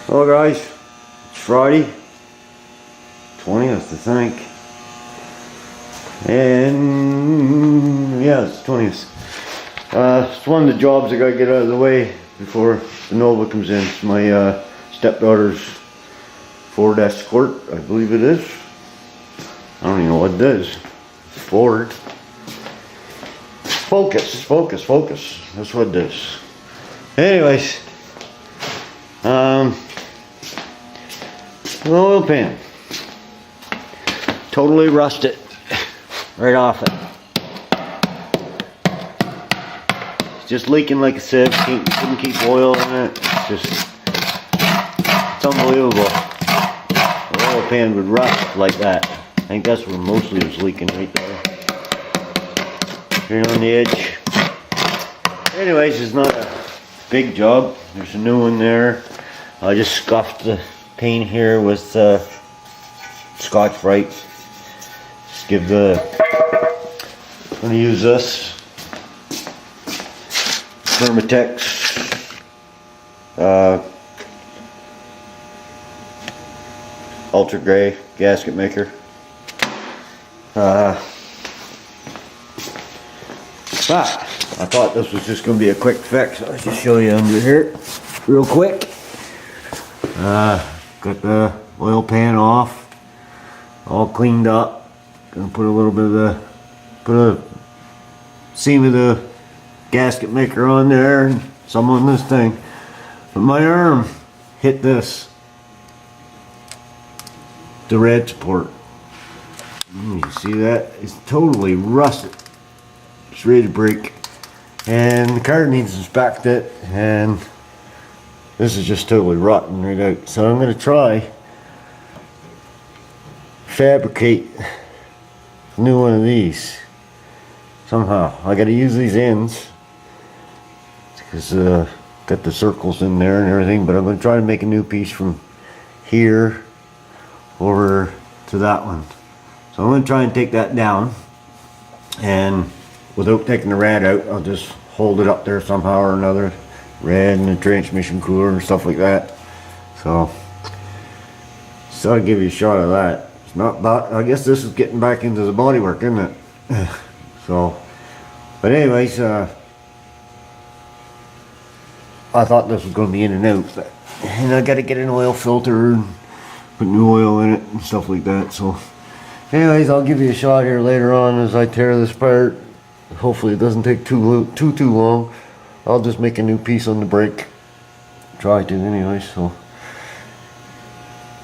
Hello guys, it's Friday 20th I think, and yeah, it's 20th. It's one of the jobs I gotta get out of the way before the Nova comes in. It's my stepdaughter's Ford Escort, I believe it is. I don't even know what it is. Ford Focus, that's what it is. Anyways, an oil pan, totally rusted right off it. It's just leaking like a sieve. Couldn't keep oil in it. It's unbelievable. The oil pan would rust like that. I think that's where mostly it was leaking, right there. Right on the edge. Anyways, it's not a big job. There's a new one there. I just scuffed the paint here with Scotch-Brite. Just give the. I'm gonna use this Thermatex Ultra Gray gasket maker. But I thought this was just going to be a quick fix. I'll just show you under here real quick. Got the oil pan off, all cleaned up. Gonna put a little bit of put a seam of the gasket maker on there and some on this thing. But my arm hit this, the red support. You see that? It's totally rusted. It's ready to break. And the car needs inspected, and this is just totally rotten right out. So I'm going to try fabricate a new one of these somehow. I got to use these ends because got the circles in there and everything, but I'm going to try to make a new piece from here over to that one. So I'm going to try and take that down, and without taking the rad out, I'll just hold it up there somehow or another. Rad and the transmission cooler and stuff like that. So I'll give you a shot of that. It's not bad. I guess this is getting back into the bodywork, isn't it? So, but anyways, I thought this was going to be in and out, and I got to get an oil filter and put new oil in it and stuff like that. So anyways, I'll give you a shot here later on as I tear this apart. Hopefully it doesn't take too long. I'll just make a new piece on the brake. Try to anyway, so.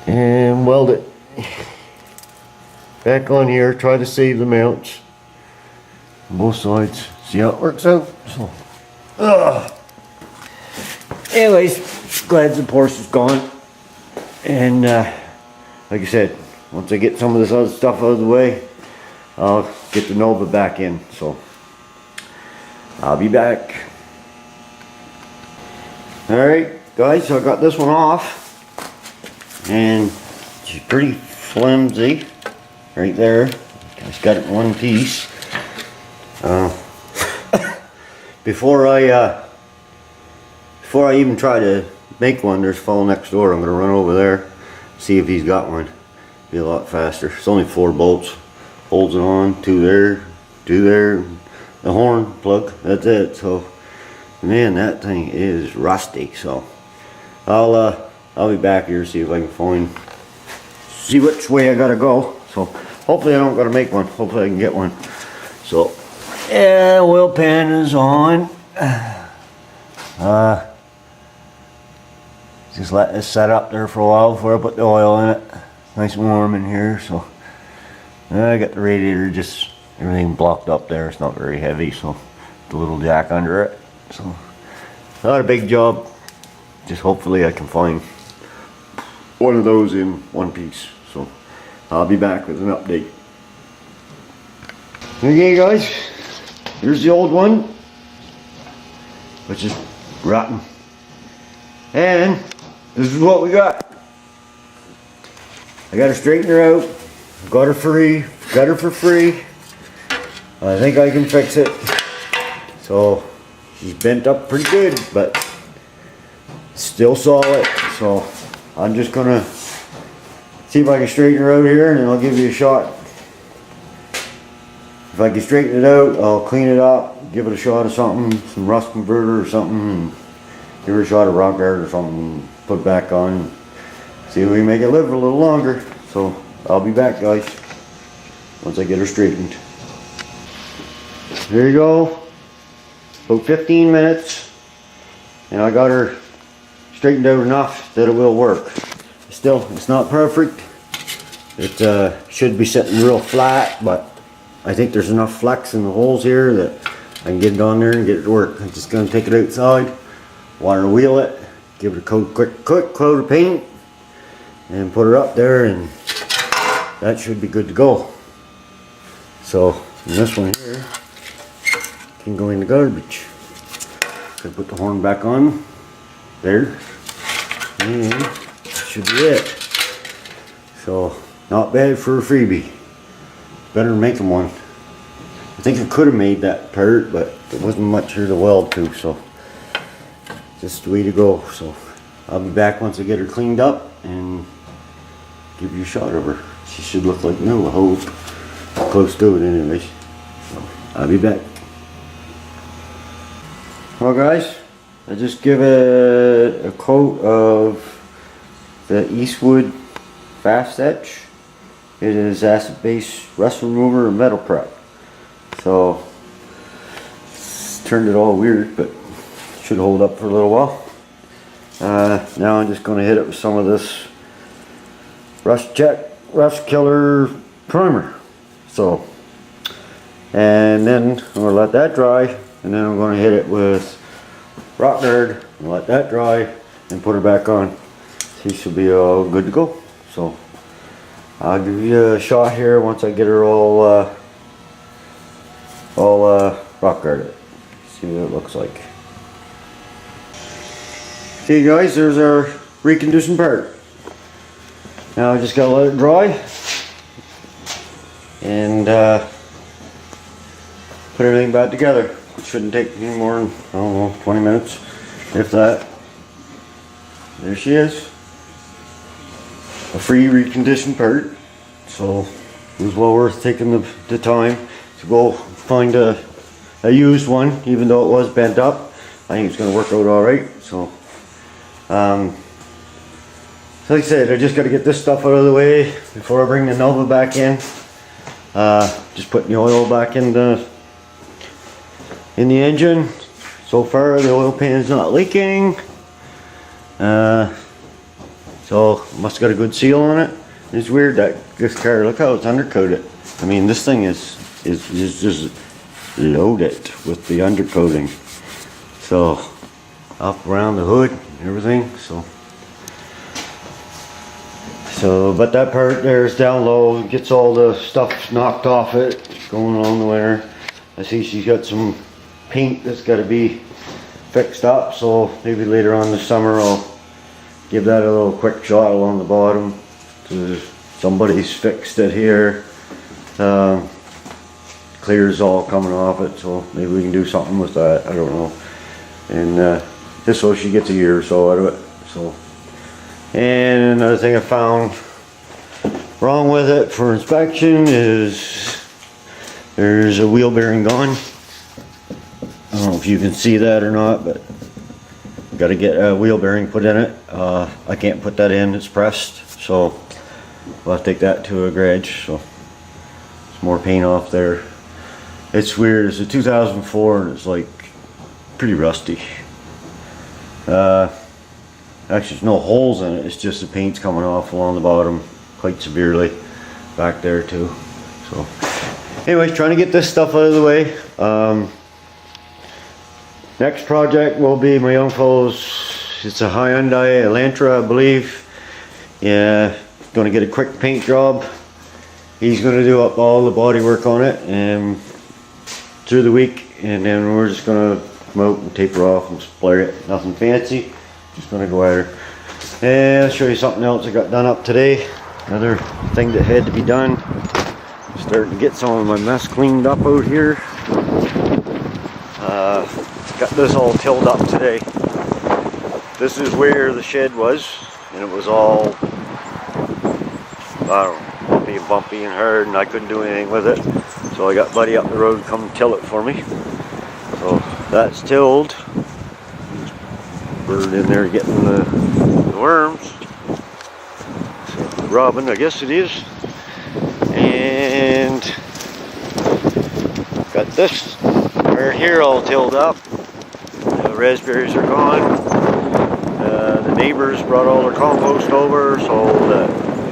And weld it back on here. Try to save the mounts on both sides. See how it works out. So, anyways, glad the Porsche is gone. And like I said, once I get some of this other stuff out of the way, I'll get the Nova back in. So I'll be back. Alright guys, so I got this one off, and it's pretty flimsy right there. Just got it in one piece. Before I even try to make one, there's a fellow next door. I'm gonna run over there, see if he's got one. Be a lot faster. It's only 4 bolts. Holds it on, 2 there, the horn plug, that's it. So man, that thing is rusty. So I'll be back here, see if I can see which way I gotta go. So hopefully I don't gotta make one, hopefully I can get one. So yeah, oil pan is on. Just let this set up there for a while before I put the oil in it. Nice and warm in here. So I got the radiator, just everything blocked up there. It's not very heavy, so the little jack under it. So not a big job. Just hopefully I can find one of those in one piece. So I'll be back with an update. Okay guys, here's the old one, which is rotten. And this is what we got. I got to straighten her out. Got her free. Got her for free. I think I can fix it. So she's bent up pretty good, but still solid. So I'm just gonna see if I can straighten her out here, and then I'll give you a shot. If I can straighten it out, I'll clean it up, give it a shot of something, some rust converter or something, and give her a shot of rock art or something, put it back on, and see if we can make it live a little longer. So I'll be back, guys, once I get her straightened. There you go, about 15 minutes, and I got her straightened out enough that it will work. Still, it's not perfect. It should be sitting real flat, but I think there's enough flex in the holes here that I can get it on there and get it to work. I'm just going to take it outside, water wheel it, give it a quick coat of paint, and put her up there, and that should be good to go. So this one here can go in the garbage. Gonna put the horn back on there, and that should be it. So not bad for a freebie. Better than making one. I think I could have made that part, but there wasn't much here to weld to, so just the way to go. So I'll be back once I get her cleaned up and give you a shot of her. She should look like new, I hope. Close to it anyways. So I'll be back. Well guys, I just give it a coat of the Eastwood Fast Etch. It is acid-based rust remover and metal prep. So it's turned it all weird, but should hold up for a little while. Now I'm just going to hit it with some of this Rust Killer primer. So, and then I'm going to let that dry, and then I'm going to hit it with rock guard and let that dry and put her back on. She should be all good to go. So I'll give you a shot here once I get her all rock guarded. See what it looks like. See guys, there's our reconditioned part. Now I just gotta let it dry and put everything back together. It shouldn't take any more than, I don't know, 20 minutes, if that. There she is. A free reconditioned part, so it was well worth taking the time to go find a used one, even though it was bent up. I think it's going to work out alright. So like I said, I just got to get this stuff out of the way before I bring the Nova back in. Just putting the oil back in the engine. So far the oil pan is not leaking. So must have got a good seal on it. It's weird that this car, look how it's undercoated. I mean, this thing is just loaded with the undercoating. So up around the hood and everything. So but that part there is down low. It gets all the stuff knocked off it going on the winter. I see she's got some paint that's got to be fixed up. So maybe later on this summer I'll give that a little quick shot along the bottom. Somebody's fixed it here. Clear's all coming off it, so maybe we can do something with that. I don't know. And just so she gets a year or so out of it. So, and another thing I found wrong with it for inspection is there's a wheel bearing gone. I don't know if you can see that or not, but got to get a wheel bearing put in it. I can't put that in, it's pressed, so we'll have to take that to a garage. So it's more paint off there. It's weird, it's a 2004 and it's like pretty rusty. Actually there's no holes in it, it's just the paint's coming off along the bottom quite severely back there too. So anyways, trying to get this stuff out of the way. Next project will be my uncle's, it's a Hyundai Elantra I believe. Yeah, going to get a quick paint job. He's going to do up all the body work on it and through the week, and then we're just going to come out and tape her off and spray it. Nothing fancy, just going to go at her. And I'll show you something else I got done up today. Another thing that had to be done. Starting to get some of my mess cleaned up out here. Got this all tilled up today. This is where the shed was. and it was all, I don't know, bumpy and hard, and I couldn't do anything with it. So I got Buddy up the road to come till it for me. So that's tilled. Bird in there getting the worms. So, robin, I guess it is. And got this right here all tilled up. The raspberries are gone. The neighbors brought all their compost over, so that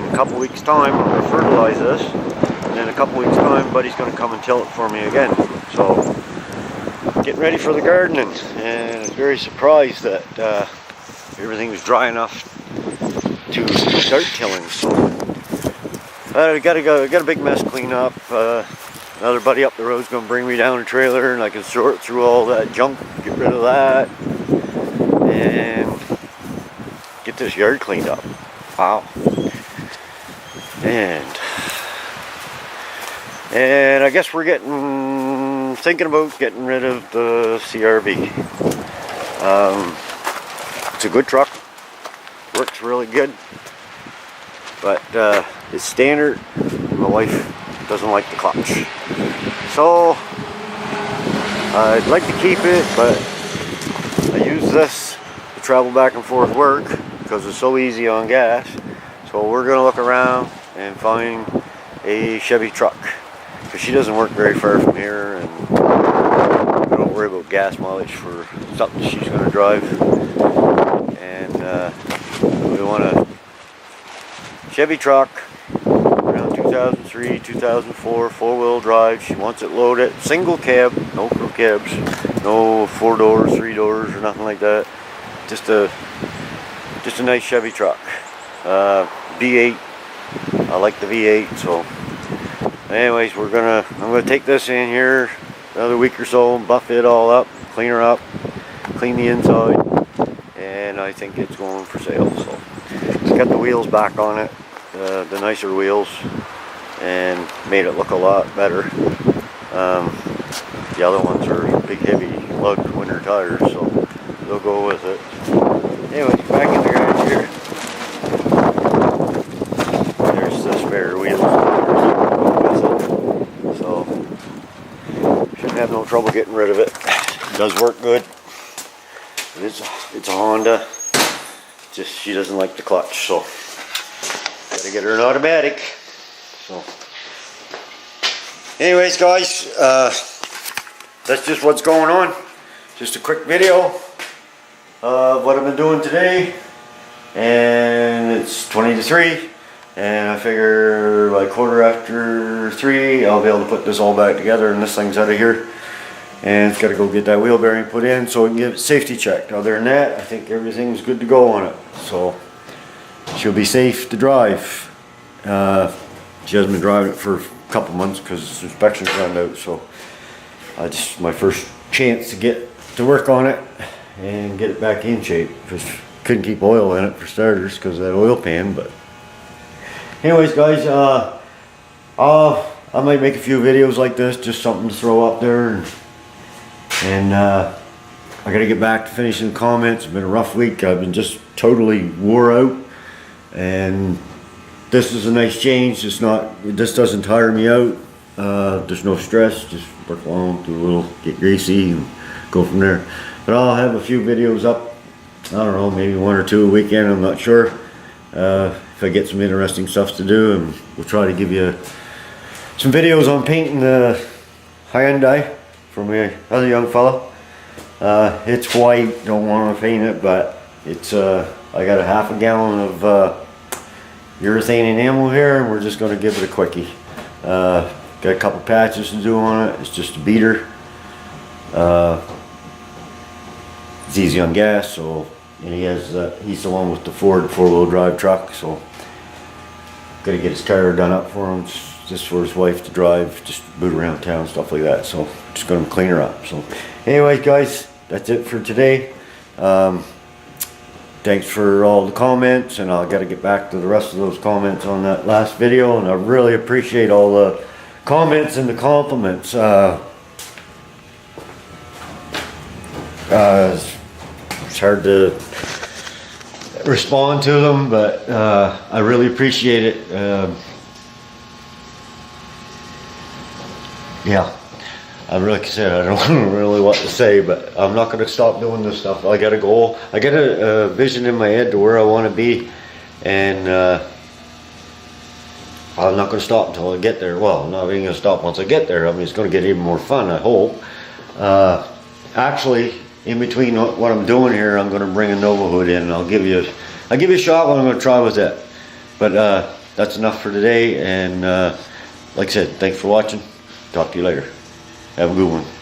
in a couple weeks time I'm going to fertilize this. And then in a couple weeks time Buddy's going to come and till it for me again. So getting ready for the gardening, and I was very surprised that everything was dry enough to start tilling. So I got a big mess to clean up. Another buddy up the road is going to bring me down a trailer, and I can sort through all that junk, get rid of that, and get this yard cleaned up. Wow. And I guess we're thinking about getting rid of the CRV. It's a good truck, works really good, but it's standard. My wife doesn't like the clutch, so I'd like to keep it, but I use this to travel back and forth work because it's so easy on gas. So we're gonna look around and find a Chevy truck, because she doesn't work very far from here, and we don't worry about gas mileage for something she's going to drive. And we want a Chevy truck around 2003, 2004, four-wheel drive. She wants it loaded, single cab, no crew cabs, no 4 doors, 3 doors, or nothing like that. Just a nice Chevy truck. V8. I like the V8, so. Anyways, I'm gonna take this in here another week or so and buff it all up, clean her up, clean the inside, and I think it's going for sale. So it's got the wheels back on it, the nicer wheels, and made it look a lot better. The other ones are big, heavy, lug winter tires, so they'll go with it. Anyways, back in the garage here. There's the spare wheels. So shouldn't have no trouble getting rid of it. It does work good. It's a Honda. Just she doesn't like the clutch, so gotta get her an automatic. So anyways, guys, that's just what's going on. Just a quick video of what I've been doing today, and it's 20 to 3. And I figure by 3:15 I'll be able to put this all back together, and this thing's out of here. And it's got to go get that wheel bearing put in so we can get it safety checked. Other than that, I think everything's good to go on it. So she'll be safe to drive. She hasn't been driving it for a couple months because inspections run out. So my first chance to get to work on it and get it back in shape. Because couldn't keep oil in it for starters because of that oil pan, but. Anyways, guys, I might make a few videos like this, just something to throw up there, and I gotta get back to finishing the comments. It's been a rough week. I've been just totally wore out, and this is a nice change. This doesn't tire me out. There's no stress. Just work along, do a little, get greasy, and go from there. But I'll have a few videos up. I don't know, maybe 1 or 2 a weekend. I'm not sure. If I get some interesting stuff to do, and we'll try to give you some videos on painting the Hyundai for my other young fella. It's white, don't want to paint it, but it's I got a half a gallon of urethane enamel here, and we're just going to give it a quickie. Got a couple patches to do on it. It's just a beater. It's easy on gas, so. And he's the one with the Ford four-wheel drive truck, so gotta get his tire done up for him, just for his wife to drive, just boot around town, stuff like that. So just gonna clean her up. So anyways, guys, that's it for today. Thanks for all the comments, and I'll gotta get back to the rest of those comments on that last video, and I really appreciate all the comments and the compliments. It's hard to respond to them, but I really appreciate it. Yeah, like I said, I don't really what to say, but I'm not going to stop doing this stuff. I got a goal. I got a vision in my head to where I want to be, and I'm not going to stop until I get there. Well, I'm not even going to stop once I get there. I mean, it's going to get even more fun, I hope. Actually, in between what I'm doing here, I'm going to bring a Nova hood in, and I'll give you a shot what I'm going to try with that. But that's enough for today, and like I said, thanks for watching. Talk to you later. Have a good one.